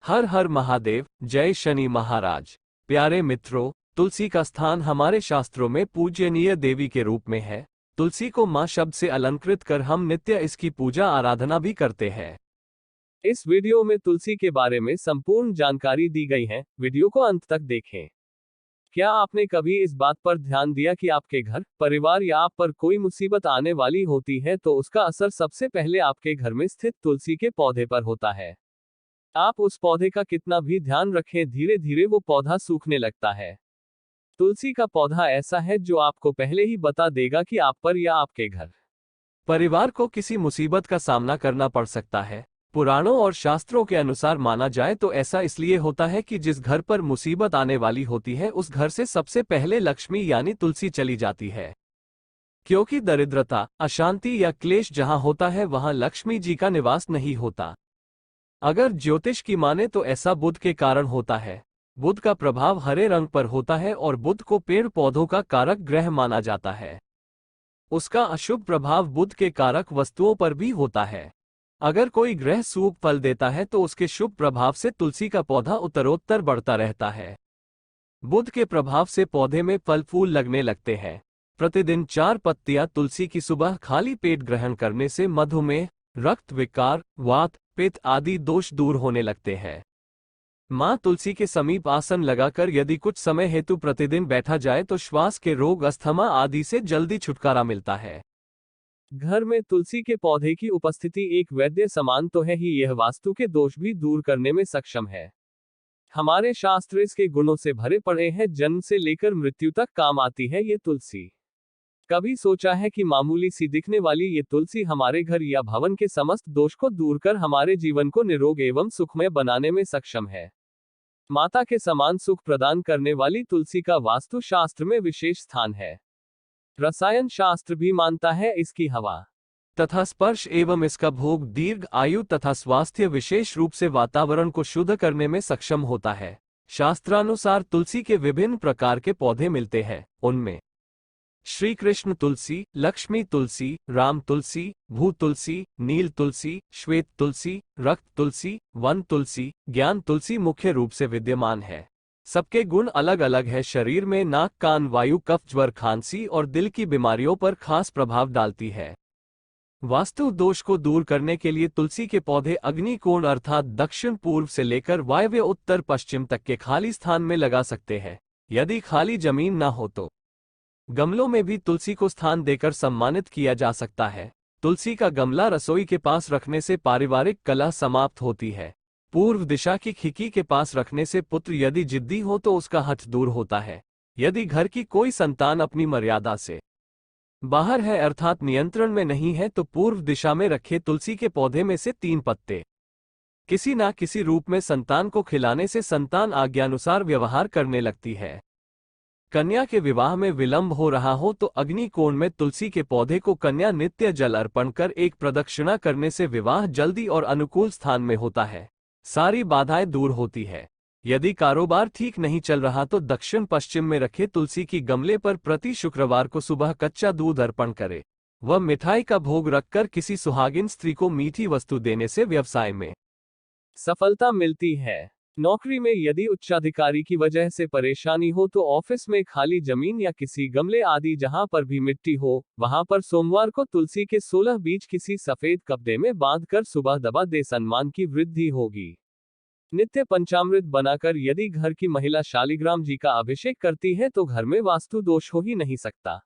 हर हर महादेव, जय शनि महाराज। प्यारे मित्रों, तुलसी का स्थान हमारे शास्त्रों में पूजनीय देवी के रूप में है। तुलसी को मां शब्द से अलंकृत कर हम नित्य इसकी पूजा आराधना भी करते हैं। इस वीडियो में तुलसी के बारे में संपूर्ण जानकारी दी गई है, वीडियो को अंत तक देखें। क्या आपने कभी इस बात पर ध्यान दिया कि आपके घर, परिवार या आप पर कोई मुसीबत आने वाली होती है तो उसका असर सबसे पहले आपके घर में स्थित तुलसी के पौधे पर होता है। आप उस पौधे का कितना भी ध्यान रखें, धीरे धीरे वो पौधा सूखने लगता है। तुलसी का पौधा ऐसा है जो आपको पहले ही बता देगा कि आप पर या आपके घर, परिवार को किसी मुसीबत का सामना करना पड़ सकता है। पुराणों और शास्त्रों के अनुसार माना जाए तो ऐसा इसलिए होता है कि जिस घर पर मुसीबत आने वाली होती है उस घर से सबसे पहले लक्ष्मी यानी तुलसी चली जाती है। क्योंकि दरिद्रता, अशांति या क्लेश जहां होता है वहां लक्ष्मी जी का निवास नहीं होता। अगर ज्योतिष की माने तो ऐसा बुध के कारण होता है। बुध का प्रभाव हरे रंग पर होता है और बुध को पेड़ पौधों का कारक ग्रह माना जाता है। उसका अशुभ प्रभाव बुध के कारक वस्तुओं पर भी होता है। अगर कोई ग्रह शुभ फल देता है तो उसके शुभ प्रभाव से तुलसी का पौधा उत्तरोत्तर बढ़ता रहता है। बुध के प्रभाव से पौधे में फल फूल लगने लगते हैं। प्रतिदिन 4 पत्तियां तुलसी की सुबह खाली पेट ग्रहण करने से मधुमेह, रक्त विकार, वात, पित्त आदि दोष दूर होने लगते हैं। मां तुलसी के समीप आसन लगाकर यदि कुछ समय हेतु प्रतिदिन बैठा जाए तो श्वास के रोग, अस्थमा आदि से जल्दी छुटकारा मिलता है। घर में तुलसी के पौधे की उपस्थिति एक वैद्य समान तो है ही, यह वास्तु के दोष भी दूर करने में सक्षम है। हमारे शास्त्र इसके गुणों से भरे पड़े हैं। जन्म से लेकर मृत्यु तक काम आती है ये तुलसी। कभी सोचा है कि मामूली सी दिखने वाली ये तुलसी हमारे घर या भवन के समस्त दोष को दूर कर हमारे जीवन को निरोग एवं सुखमय बनाने में सक्षम है। माता के समान सुख प्रदान करने वाली तुलसी का वास्तु शास्त्र में विशेष स्थान है। रसायन शास्त्र भी मानता है इसकी हवा तथा स्पर्श एवं इसका भोग दीर्घ आयु तथा स्वास्थ्य, विशेष रूप से वातावरण को शुद्ध करने में सक्षम होता है। शास्त्रानुसार तुलसी के विभिन्न प्रकार के पौधे मिलते हैं। उनमें श्री कृष्ण तुलसी, लक्ष्मी तुलसी, राम तुलसी, भू तुलसी, नील तुलसी, श्वेत तुलसी, रक्त तुलसी, वन तुलसी, ज्ञान तुलसी मुख्य रूप से विद्यमान है। सबके गुण अलग अलग है। शरीर में नाक, कान, वायु, कफ, ज्वर, खांसी और दिल की बीमारियों पर खास प्रभाव डालती है। वास्तु दोष को दूर करने के लिए तुलसी के पौधे अग्नि कोण अर्थात दक्षिण पूर्व से लेकर वायव्य उत्तर पश्चिम तक के खाली स्थान में लगा सकते हैं। यदि खाली जमीन ना हो तो गमलों में भी तुलसी को स्थान देकर सम्मानित किया जा सकता है। तुलसी का गमला रसोई के पास रखने से पारिवारिक कलह समाप्त होती है। पूर्व दिशा की खिड़की के पास रखने से पुत्र यदि जिद्दी हो तो उसका हठ दूर होता है। यदि घर की कोई संतान अपनी मर्यादा से बाहर है अर्थात नियंत्रण में नहीं है तो पूर्व दिशा में रखे तुलसी के पौधे में से 3 पत्ते किसी ना किसी रूप में संतान को खिलाने से संतान आज्ञानुसार व्यवहार करने लगती है। कन्या के विवाह में विलंब हो रहा हो तो अग्नि कोण में तुलसी के पौधे को कन्या नित्य जल अर्पण कर एक प्रदक्षिणा करने से विवाह जल्दी और अनुकूल स्थान में होता है। सारी बाधाएं दूर होती है। यदि कारोबार ठीक नहीं चल रहा तो दक्षिण पश्चिम में रखे तुलसी की गमले पर प्रति शुक्रवार को सुबह कच्चा दूध अर्पण करे। वह मिठाई का भोग रखकर किसी सुहागिन स्त्री को मीठी वस्तु देने से व्यवसाय में सफलता मिलती है। नौकरी में यदि उच्चाधिकारी की वजह से परेशानी हो तो ऑफिस में खाली जमीन या किसी गमले आदि जहां पर भी मिट्टी हो वहां पर सोमवार को तुलसी के 16 बीज किसी सफेद कपड़े में बांधकर सुबह दबा दे, सम्मान की वृद्धि होगी। नित्य पंचामृत बनाकर यदि घर की महिला शालिग्राम जी का अभिषेक करती है तो घर में वास्तु दोष हो ही नहीं सकता।